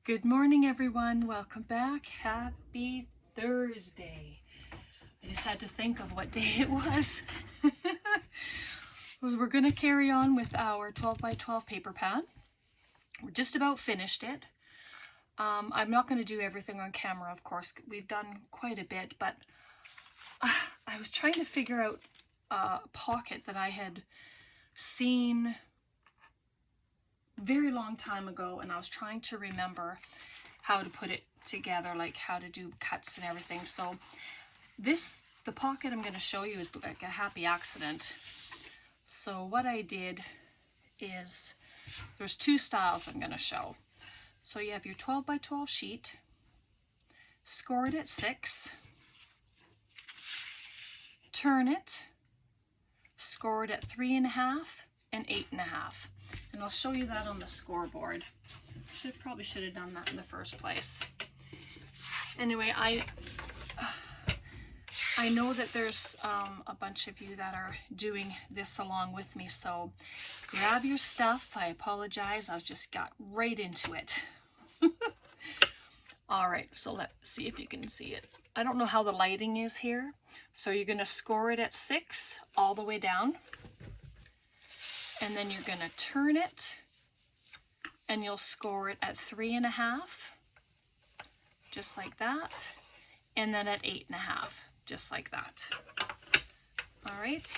Good morning, everyone. Welcome back. Happy Thursday. I just had to think of what day it was. We're going to carry on with our 12 by 12 paper pad. We're just about finished it. I'm not going to do everything on camera, of course. We've done quite a bit, but I was trying to figure out a pocket that I had seen very long time ago, and I was trying to remember how to put it together, like how to do cuts and everything. So the pocket I'm going to show you is like a happy accident. So what I did is, there's two styles I'm going to show. So you have your 12 by 12 sheet, score it at 6, turn it, score it at 3.5 and 8.5. And I'll show you that on the scoreboard. Probably should have done that in the first place. Anyway, I know that there's a bunch of you that are doing this along with me, so grab your stuff. I apologize, I just got right into it. All right, so let's see if you can see it. I don't know how the lighting is here. So you're going to score it at 6 all the way down. And then you're going to turn it, and you'll score it at 3.5, just like that, and then at 8.5, just like that. All right.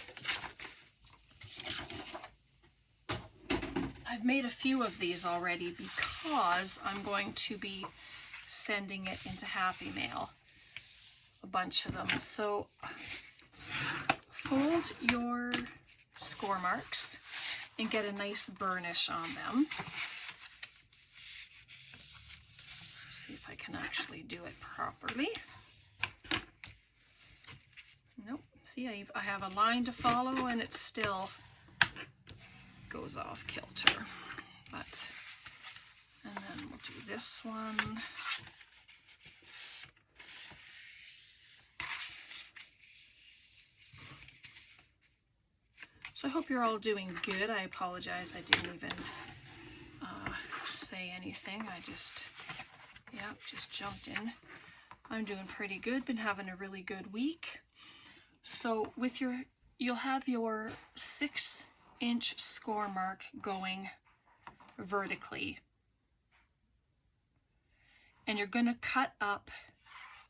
I've made a few of these already because I'm going to be sending it into Happy Mail, a bunch of them. So fold your score marks and get a nice burnish on them. See if I can actually do it properly. Nope. See, I have a line to follow and it still goes off kilter. And then we'll do this one. So I hope you're all doing good. I apologize, I didn't even say anything. I just jumped in. I'm doing pretty good, been having a really good week. So with you'll have your 6-inch score mark going vertically. And you're going to cut up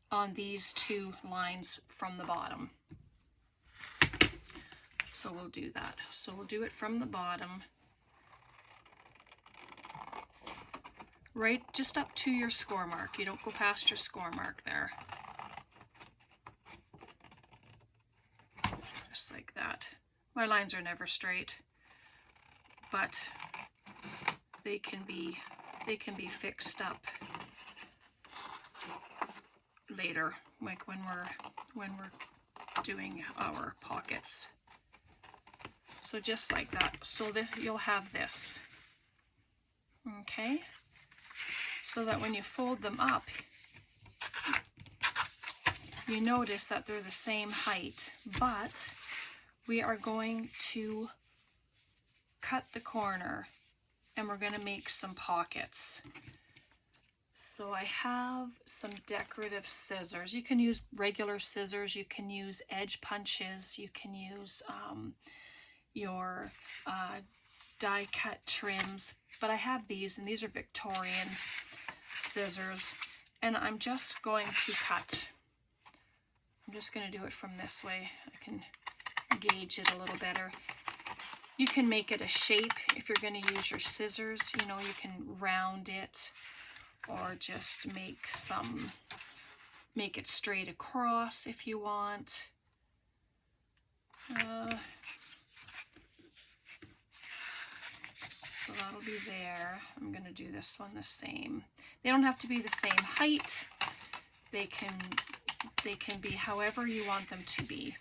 on these two lines from the bottom. So we'll do that. So we'll do it from the bottom, right just up to your score mark. You don't go past your score mark there. Just like that. My lines are never straight, but they can be fixed up later, like when we're doing our pockets. So just like that. So this, you'll have this. Okay? So that when you fold them up, you notice that they're the same height, but we are going to cut the corner and we're going to make some pockets. So I have some decorative scissors. You can use regular scissors, you can use edge punches, you can use your die cut trims, but I have these, and these are Victorian scissors, and I'm just going to cut. I'm just going to do it from this way. I can gauge it a little better. You can make it a shape if you're going to use your scissors. You know, you can round it or just make it straight across if you want. So that'll be there. I'm going to do this one the same. They don't have to be the same height. They can be however you want them to be.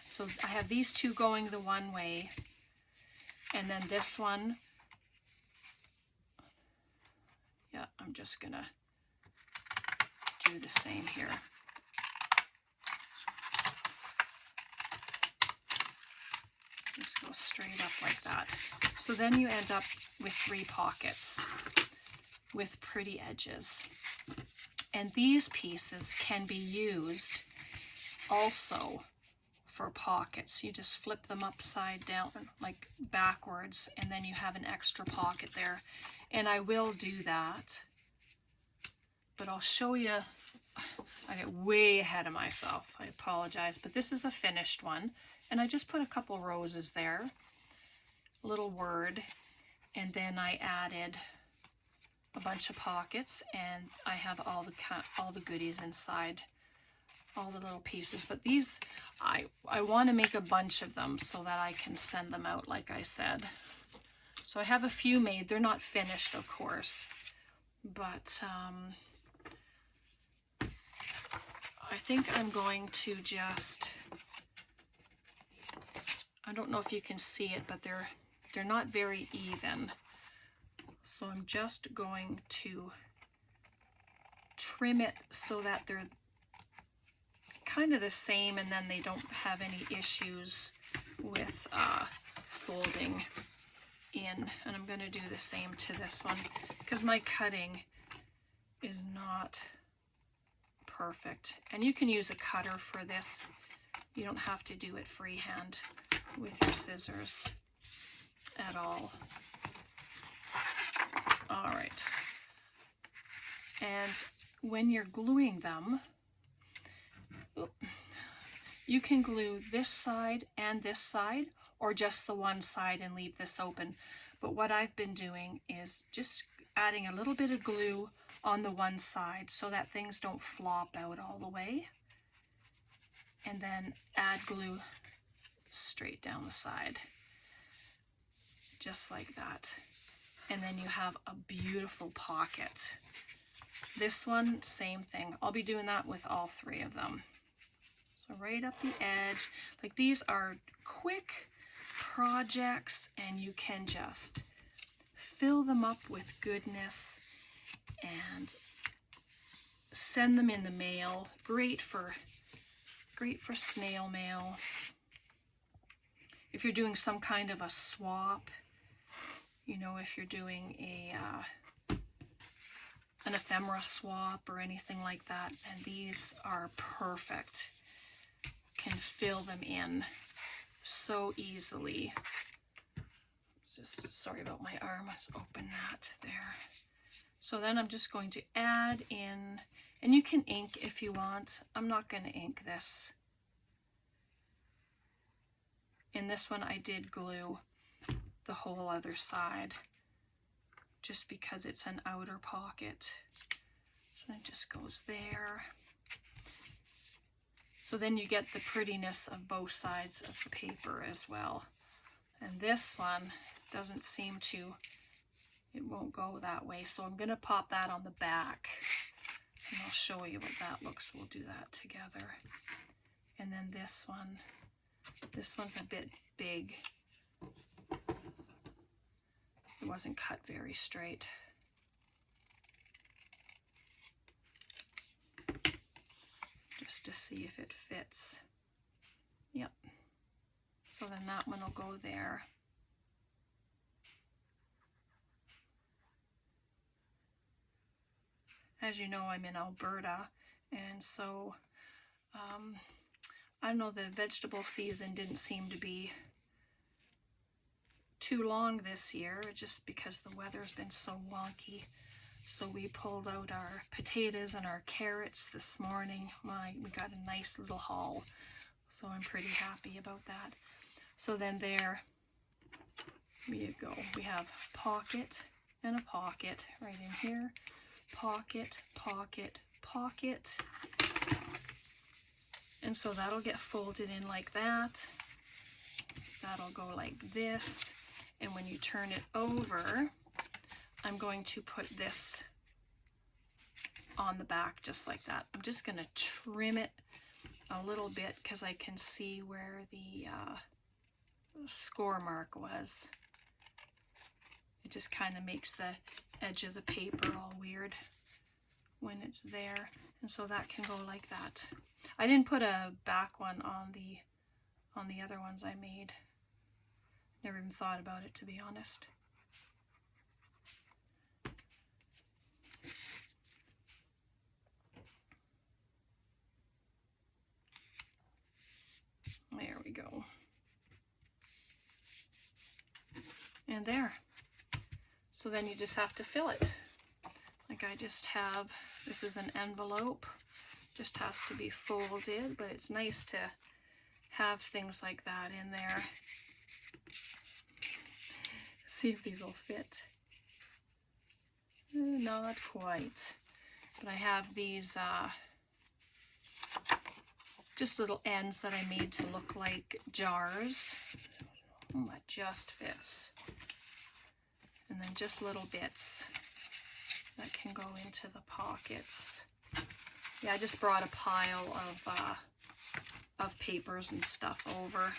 So I have these two going the one way, and then this one, yeah, I'm just going to do the same here. Just go straight up like that. So then you end up with 3 pockets. with pretty edges. And these pieces can be used also for pockets. You just flip them upside down, like backwards, and then you have an extra pocket there. And I will do that, but I'll show you. I get way ahead of myself. I apologize, but this is a finished one. And I just put a couple roses there, a little word, and then I added a bunch of pockets, and I have all the goodies inside, all the little pieces. But these, I want to make a bunch of them so that I can send them out, like I said. So I have a few made. They're not finished, of course, but I think I'm going to just, I don't know if you can see it, but they're not very even. So I'm just going to trim it so that they're kind of the same, and then they don't have any issues with folding in. And I'm going to do the same to this one because my cutting is not perfect. And you can use a cutter for this. You don't have to do it freehand with your scissors at all. All right. And when you're gluing them, you can glue this side and this side, or just the one side and leave this open. But what I've been doing is just adding a little bit of glue on the one side so that things don't flop out all the way. And then add glue straight down the side, just like that. And then you have a beautiful pocket. This one, same thing. I'll be doing that with all three of them. So right up the edge, like these are quick projects, and you can just fill them up with goodness and send them in the mail. Great for snail mail. If you're doing some kind of a swap, you know, if you're doing an ephemera swap or anything like that, and these are perfect. Can fill them in so easily. Just sorry about my arm. Let's open that there. So then I'm just going to add in, and you can ink if you want. I'm not going to ink this. In this one I did glue the whole other side just because it's an outer pocket. So it just goes there. So then you get the prettiness of both sides of the paper as well. And this one doesn't seem to, it won't go that way. So I'm going to pop that on the back, and I'll show you what that looks. We'll do that together. And then this one's a bit big. It wasn't cut very straight. Just to see if it fits. Yep. So then that one will go there. As you know, I'm in Alberta, and so I don't know, the vegetable season didn't seem to be too long this year, just because the weather's been so wonky. So we pulled out our potatoes and our carrots this morning. We got a nice little haul, so I'm pretty happy about that. So then there you go. We have pocket and a pocket right in here. Pocket, pocket, pocket. And so that'll get folded in like that. That'll go like this. And when you turn it over, I'm going to put this on the back just like that. I'm just going to trim it a little bit because I can see where the score mark was. It just kind of makes the edge of the paper all weird when it's there. And so that can go like that. I didn't put a back one on the other ones I made. Never even thought about it, to be honest. And there. So then you just have to fill it. Like I just have, this is an envelope, just has to be folded, but it's nice to have things like that in there. See if these will fit. Not quite. But I have these just little ends that I made to look like jars. Oh, that just fits. And then just little bits that can go into the pockets. Yeah, I just brought a pile of papers and stuff over.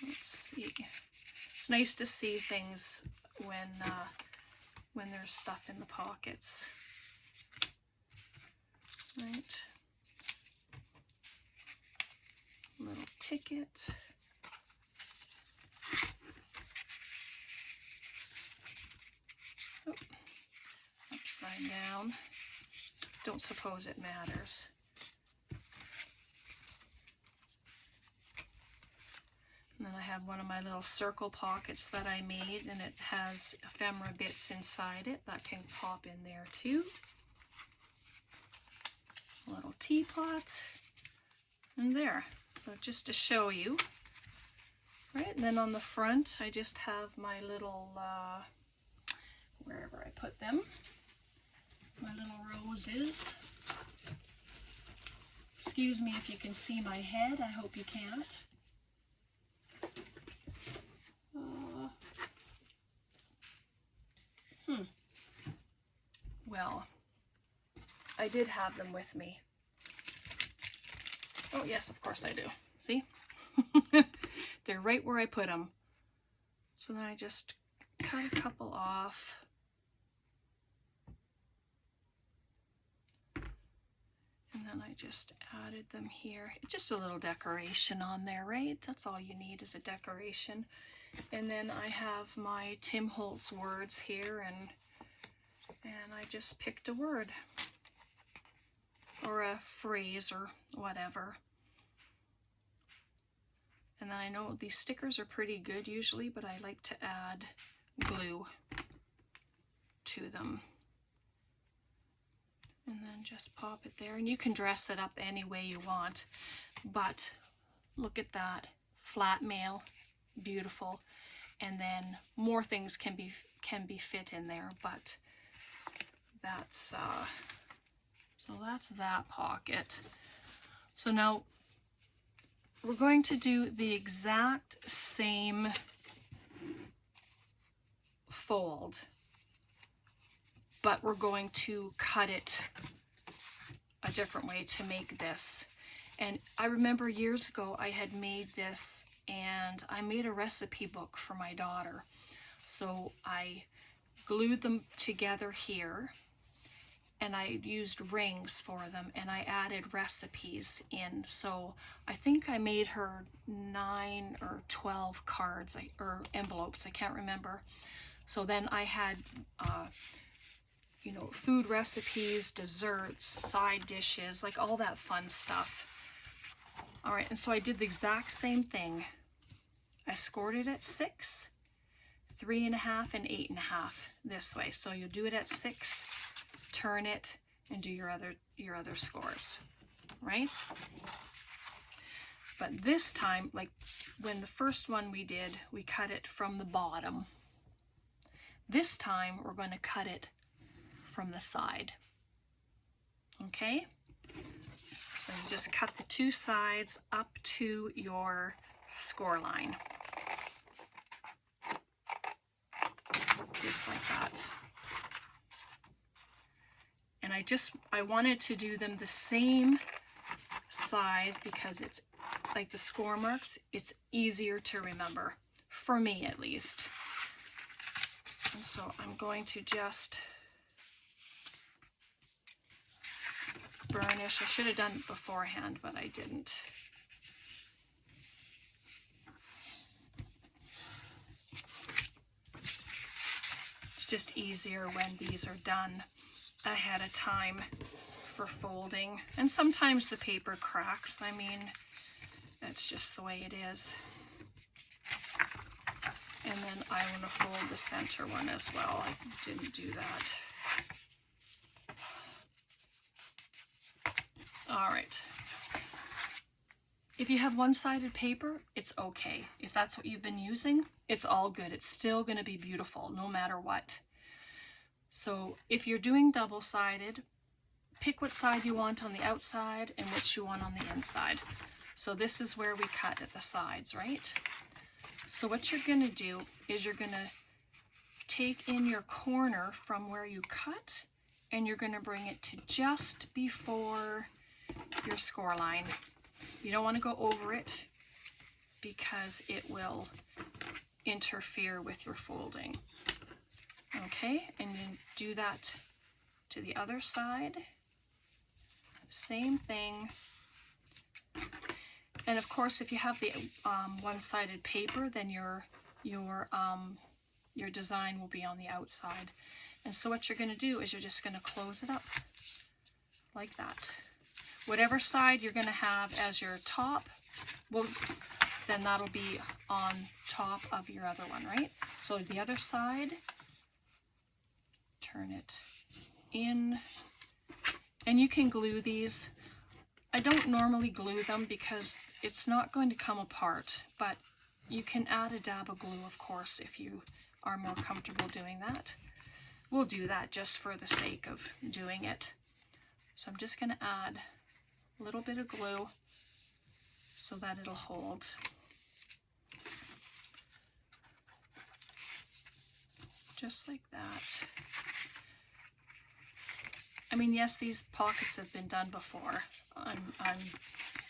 Let's see. It's nice to see things when there's stuff in the pockets. Right. Little ticket. Oh, upside down. Don't suppose it matters. And then I have one of my little circle pockets that I made, and it has ephemera bits inside it that can pop in there too. A little teapot, and there. So just to show you. Right, and then on the front I just have my little, wherever I put them, my little roses. Excuse me if you can see my head, I hope you can't. Well, I did have them with me. Oh yes, of course I do. See? They're right where I put them. So then I just cut a couple off. And then I just added them here. It's just a little decoration on there, right? That's all you need is a decoration. And then I have my Tim Holtz words here, and I just picked a word or a phrase or whatever. And then I know these stickers are pretty good usually, but I like to add glue to them. And then just pop it there, and you can dress it up any way you want. But look at that, flat mail, beautiful. And then more things can be fit in there, but that's so that's that pocket. So now we're going to do the exact same fold, but we're going to cut it a different way to make this. And I remember years ago I had made this, and I made a recipe book for my daughter. So I glued them together here, and I used rings for them, and I added recipes in. So I think I made her 9 or 12 cards or envelopes, I can't remember. So then I had you know, food recipes, desserts, side dishes, like all that fun stuff. All right, and so I did the exact same thing. I scored it at 6, 3.5, and 8.5 this way. So you'll do it at 6, turn it, and do your other scores, right? But this time, like when the first one we did, we cut it from the bottom. This time we're going to cut it from the side. Okay? So you just cut the 2 sides up to your score line. Just like that. And I wanted to do them the same size because it's like the score marks, it's easier to remember, for me at least. And so I'm going to just burnish. I should have done it beforehand, but I didn't. It's just easier when these are done ahead of time for folding. And sometimes the paper cracks. I mean, that's just the way it is. And then I want to fold the center one as well. I didn't do that. All right. If you have one-sided paper, it's okay. If that's what you've been using, it's all good. It's still going to be beautiful no matter what. So if you're doing double-sided, pick what side you want on the outside and which you want on the inside. So this is where we cut at the sides, right? So what you're going to do is you're going to take in your corner from where you cut and you're going to bring it to just before your score line. You don't want to go over it because it will interfere with your folding. Okay, and then do that to the other side. Same thing. And of course, if you have the one-sided paper, then your design will be on the outside. And so what you're going to do is you're just going to close it up like that. Whatever side you're going to have as your top, well, then that'll be on top of your other one, right? So the other side, turn it in, and you can glue these. I don't normally glue them because it's not going to come apart, but you can add a dab of glue, of course, if you are more comfortable doing that. We'll do that just for the sake of doing it. So I'm just going to add a little bit of glue so that it'll hold. Just like that. I mean, yes, these pockets have been done before. I'm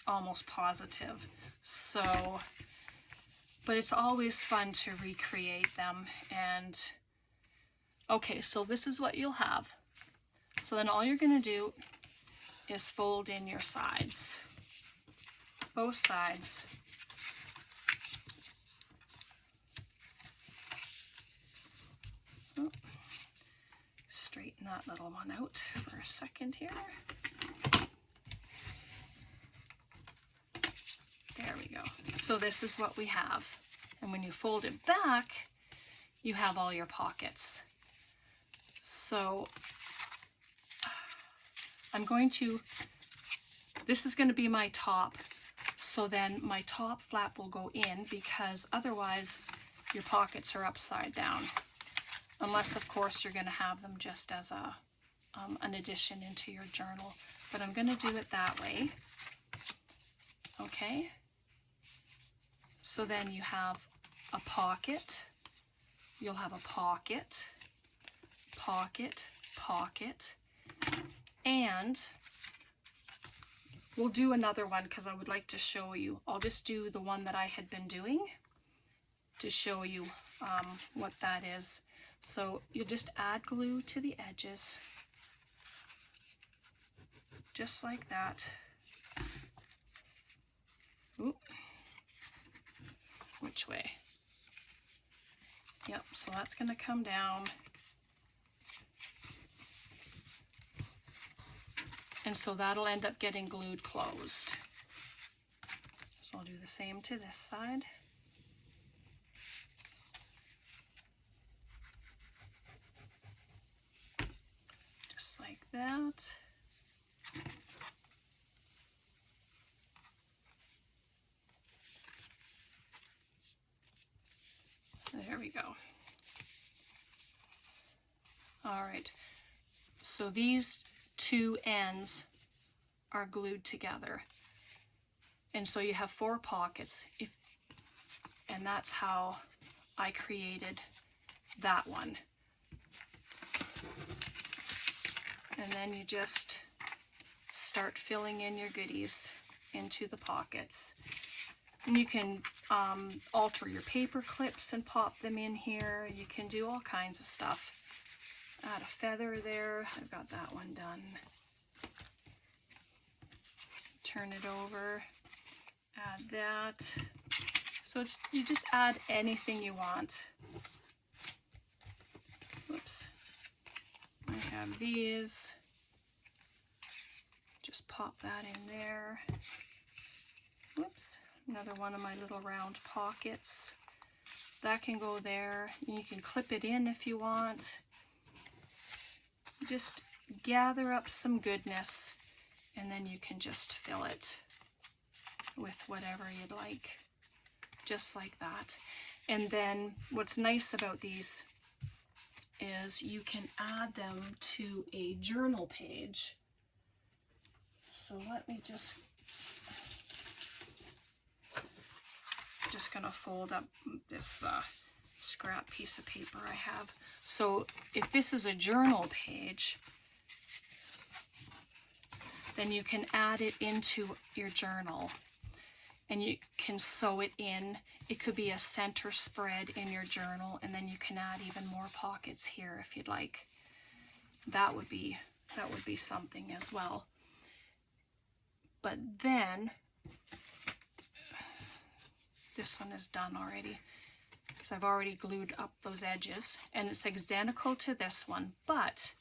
almost positive. So, but it's always fun to recreate them. And okay, so this is what you'll have. So then all you're going to do is fold in your sides, both sides. Oh, straighten that little one out for a second here. There we go. So this is what we have. And when you fold it back, you have all your pockets. So I'm going to, this is going to be my top. So then my top flap will go in because otherwise your pockets are upside down. Unless, of course, you're going to have them just as a an addition into your journal. But I'm going to do it that way. Okay. So then you have a pocket. You'll have a pocket, pocket, pocket. And we'll do another one because I would like to show you. I'll just do the one that I had been doing to show you what that is. So you'll just add glue to the edges, just like that. Oop. Which way? Yep, so that's going to come down. And so that'll end up getting glued closed. So I'll do the same to this side. Just like that. There we go. All right, so these two ends are glued together. And so you have 4 pockets, and that's how I created that one. And then you just start filling in your goodies into the pockets. And you can alter your paper clips and pop them in here. You can do all kinds of stuff. Add a feather there. I've got that one done. Turn it over. Add that. So it's, you just add anything you want. Whoops. I have these. Just pop that in there. Whoops. Another one of my little round pockets. that can go there. You can clip it in if you want. Just gather up some goodness, and then you can just fill it with whatever you'd like, just like that. And then what's nice about these is you can add them to a journal page. So let me just gonna fold up this scrap piece of paper I have. So if this is a journal page, then you can add it into your journal and you can sew it in. It could be a center spread in your journal, and then you can add even more pockets here if you'd like. That would be something as well. But then this one is done already because I've already glued up those edges, and it's identical to this one. But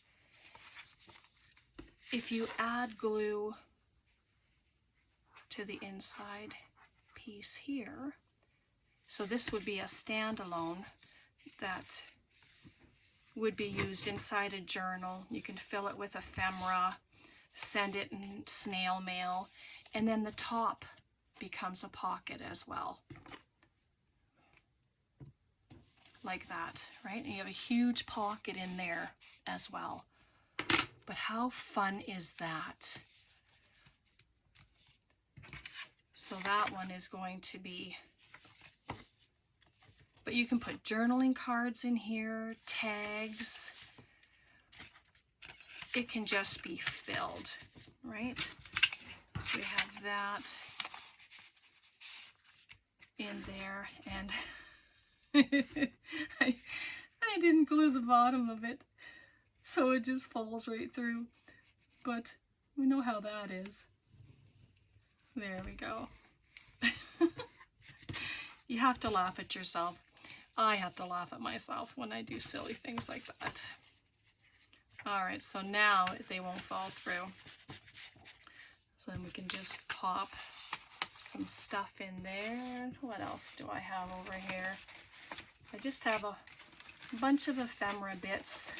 if you add glue to the inside piece here, so this would be a standalone that would be used inside a journal. You can fill it with ephemera, send it in snail mail, and then the top becomes a pocket as well. Like that, right? And you have a huge pocket in there as well. But how fun is that? So that one is going to be, but you can put journaling cards in here, tags. It can just be filled, right? So we have that in there, and I didn't glue the bottom of it, so it just falls right through. But we know how that is. There we go. You have to laugh at yourself. I have to laugh at myself when I do silly things like that. Alright, so now they won't fall through. So then we can just pop some stuff in there. What else do I have over here? I just have a bunch of ephemera bits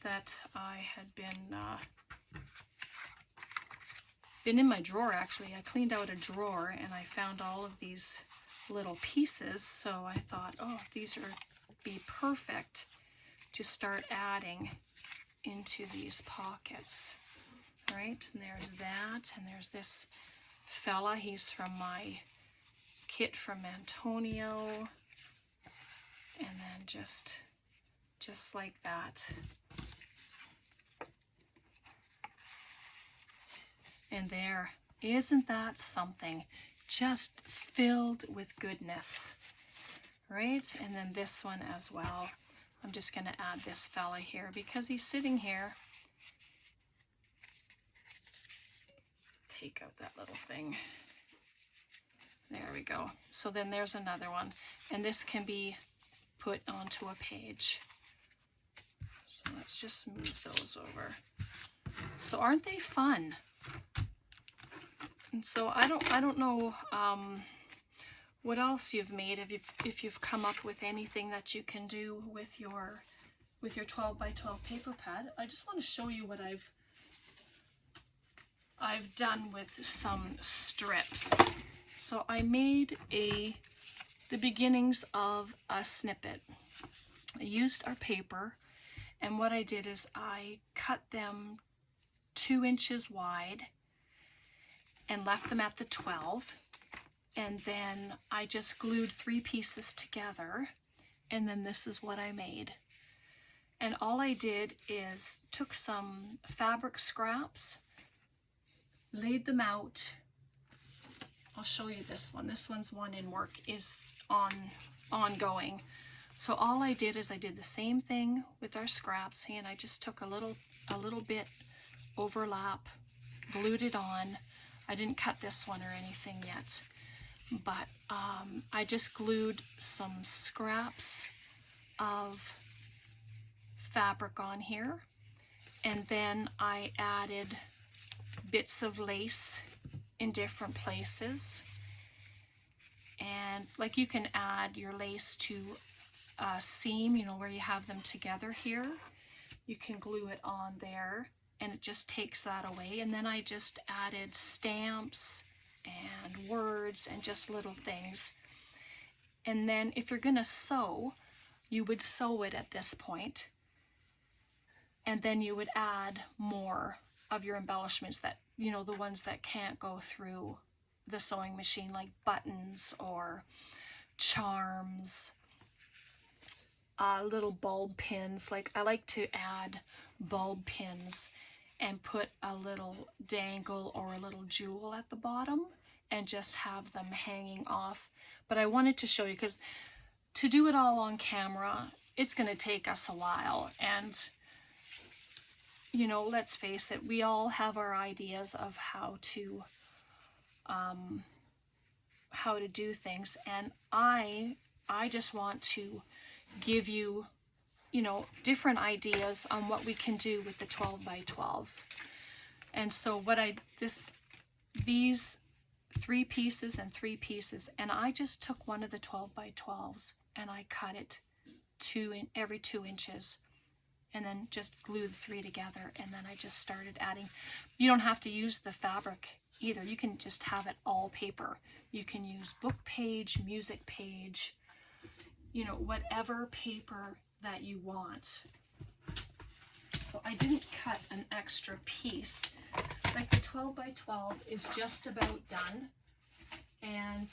that I had been in my drawer. Actually, I cleaned out a drawer and I found all of these little pieces, so I thought, oh, these are be perfect to start adding into these pockets. Right, and there's that, and there's this fella. He's from my kit from Antonio, and then just like that. And there, isn't that something? Just filled with goodness, right? And then this one as well. I'm just going to add this fella here because he's sitting here. Take out that little thing. There we go. So then there's another one, and this can be put onto a page. So let's just move those over. So aren't they fun? And so I don't know what else you've made, if you've come up with anything that you can do with your 12 by 12 paper pad. I just want to show you what I've done with some strips. So I made the beginnings of a snippet. I used our paper, and what I did is I cut them 2 inches wide and left them at the 12, and then I just glued 3 pieces together, and then this is what I made. And all I did is took some fabric scraps, laid them out. I'll show you this one. This one's one in work, is ongoing. So all I did is I did the same thing with our scraps, and I just took a little bit overlap, glued it on. I didn't cut this one or anything yet, but I just glued some scraps of fabric on here, and then I added bits of lace in different places, And like you can add your lace to a seam, you know, where you have them together here. You can glue it on there and it just takes that away. And then I just added stamps and words and just little things. And then if you're gonna sew, you would sew it at this point, and then you would add more of your embellishments that, you know, the ones that can't go through the sewing machine, like buttons or charms, little bulb pins. Like I like to add bulb pins and put a little dangle or a little jewel at the bottom and just have them hanging off. But I wanted to show you, because to do it all on camera, it's going to take us a while. And, you know, let's face it, we all have our ideas of how to do things. And I just want to give you, you know, different ideas on what we can do with the 12 by 12s. And so these 3 pieces and 3 pieces, and I just took one of the 12 by 12s and I cut it every 2 inches, and then just glue the 3 together, and then I just started adding. You don't have to use the fabric either. You can just have it all paper. You can use book page, music page, you know, whatever paper that you want. So I didn't cut an extra piece. Like the 12 by 12 is just about done. And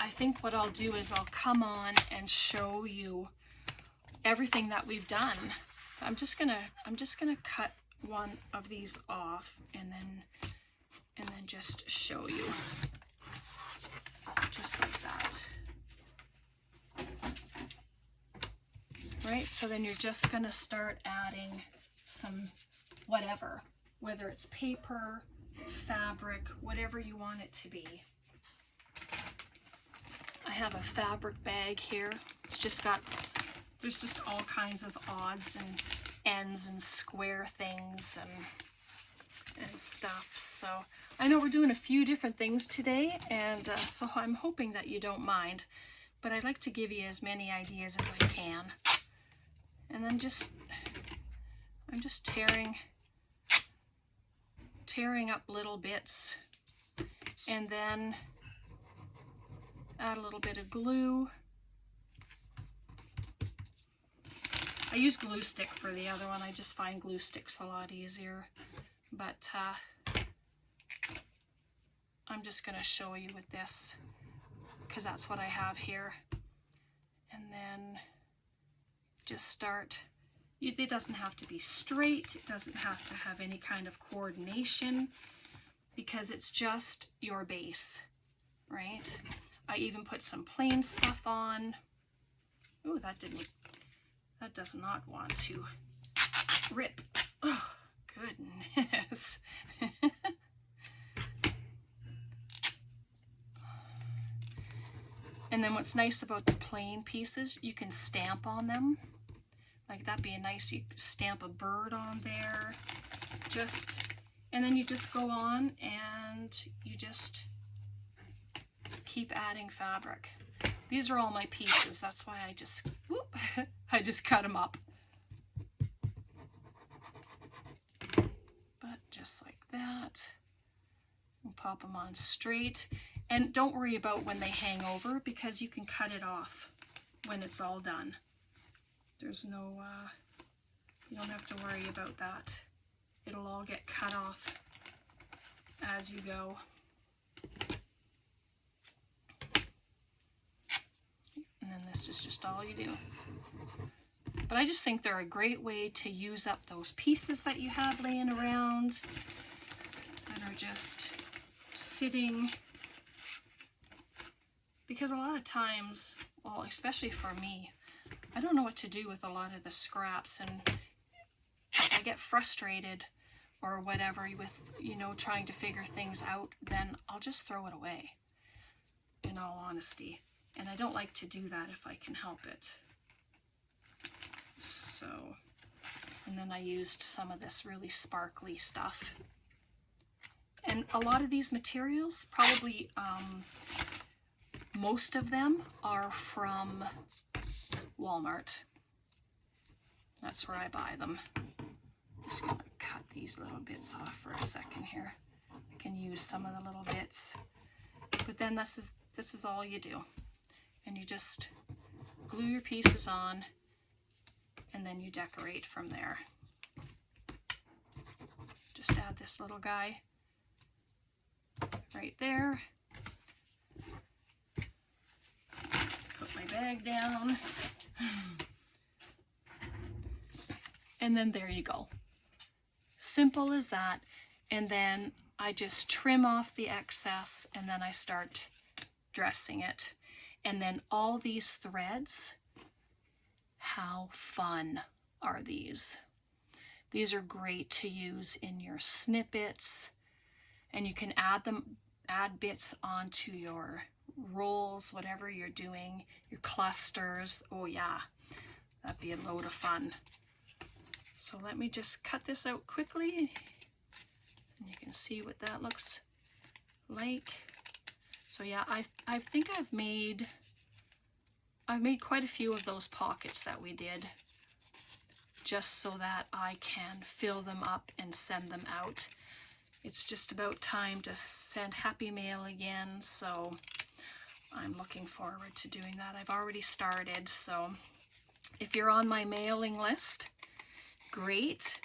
I think what I'll do is I'll come on and show you everything that we've done. I'm just gonna cut one of these off and then just show you. Just like that. Right, so then you're just gonna start adding some whatever, whether it's paper, fabric, whatever you want it to be. I have a fabric bag here. It's just got, there's just all kinds of odds and ends and square things and stuff. So I know we're doing a few different things today, and so I'm hoping that you don't mind, but I'd like to give you as many ideas as I can. And then I'm just tearing up little bits, and then add a little bit of glue. I use glue stick for the other one. I just find glue sticks a lot easier, but I'm just going to show you with this because that's what I have here. And then just start. It doesn't have to be straight. It doesn't have to have any kind of coordination because it's just your base, right? I even put some plain stuff on. Ooh, that does not want to rip. Oh, goodness. And then what's nice about the plain pieces, you can stamp on them. Like that'd be a nice, you stamp a bird on there. And then you just go on and you just keep adding fabric. These are all my pieces. That's why I just cut them up. But just like that. We'll pop them on straight. And don't worry about when they hang over because you can cut it off when it's all done. There's no, you don't have to worry about that. It'll all get cut off as you go. And then this is just all you do. But I just think they're a great way to use up those pieces that you have laying around that are just sitting. Because a lot of times, well, especially for me, I don't know what to do with a lot of the scraps, and I get frustrated or whatever with, you know, trying to figure things out, then I'll just throw it away, in all honesty. And I don't like to do that if I can help it. So, and then I used some of this really sparkly stuff. And a lot of these materials, probably Most of them are from Walmart. That's where I buy them. Just gonna cut these little bits off for a second here. I can use some of the little bits. But then this is all you do. And you just glue your pieces on, and then you decorate from there. Just add this little guy right there. Put my bag down. And then there you go. Simple as that. And then I just trim off the excess, and then I start dressing it. And then all these threads, how fun are these? These are great to use in your snippets, and you can add bits onto your rolls, whatever you're doing, your clusters. Oh yeah, that'd be a load of fun. So let me just cut this out quickly, and you can see what that looks like. So yeah, I think I've made quite a few of those pockets that we did, just so that I can fill them up and send them out. It's just about time to send Happy Mail again, so I'm looking forward to doing that. I've already started, so if you're on my mailing list, great.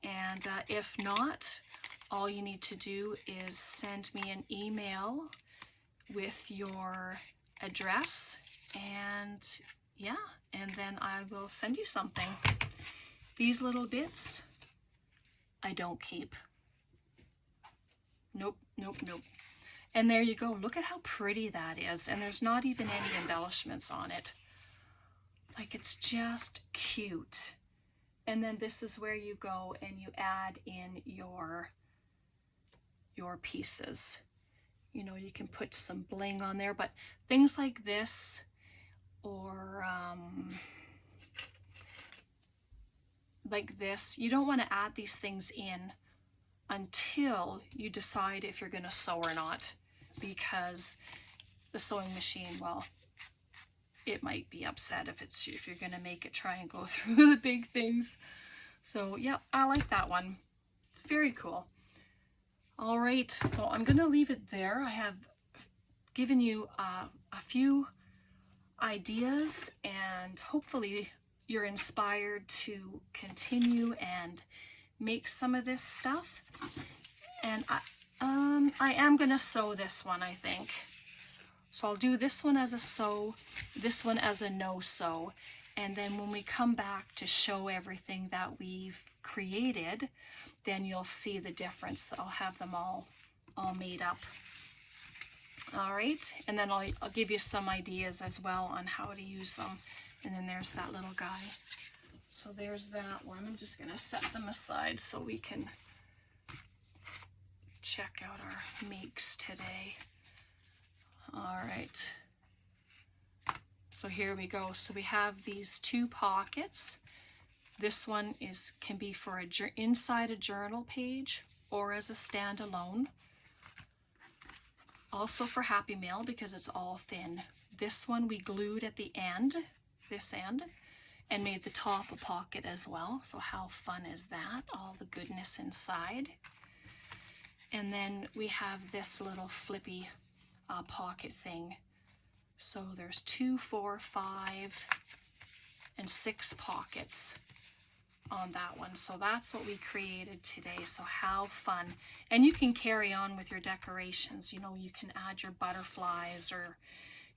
And if not, all you need to do is send me an email with your address, and yeah, and then I will send you something. These little bits I don't keep. Nope, nope, nope. And there you go. Look at how pretty that is. And there's not even any embellishments on it. Like, it's just cute. And then this is where you go and you add in your pieces. You know, you can put some bling on there, but things like this, or like this, you don't want to add these things in until you decide if you're going to sew or not, because the sewing machine, well, it might be upset if you're going to make it try and go through the big things. So yeah, I like that one. It's very cool. All right, so I'm going to leave it there. I have given you a few ideas, and hopefully you're inspired to continue and make some of this stuff. And I am going to sew this one, I think. So I'll do this one as a sew, this one as a no sew, and then when we come back to show everything that we've created, then you'll see the difference. I'll have them all made up. All right, and then I'll give you some ideas as well on how to use them. And then there's that little guy. So there's that one. I'm just gonna set them aside so we can check out our makes today. All right, so here we go. So we have these two pockets. This one can be for inside a journal page or as a standalone. Also for Happy Mail, because it's all thin. This one we glued at the end, this end, and made the top a pocket as well. So how fun is that? All the goodness inside. And then we have this little flippy pocket thing. So there's 2, 4, 5, and 6 pockets on that one. So that's what we created today. So how fun. And you can carry on with your decorations. You know, you can add your butterflies or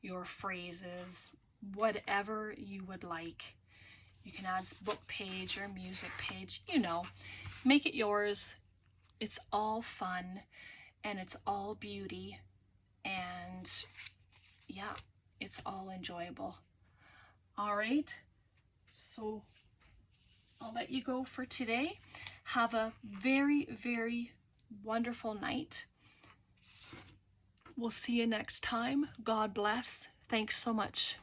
your phrases, whatever you would like. You can add book page or music page, you know, make it yours. It's all fun and it's all beauty, and yeah, it's all enjoyable. All right, so I'll let you go for today. Have a very, very wonderful night. We'll see you next time. God bless. Thanks so much.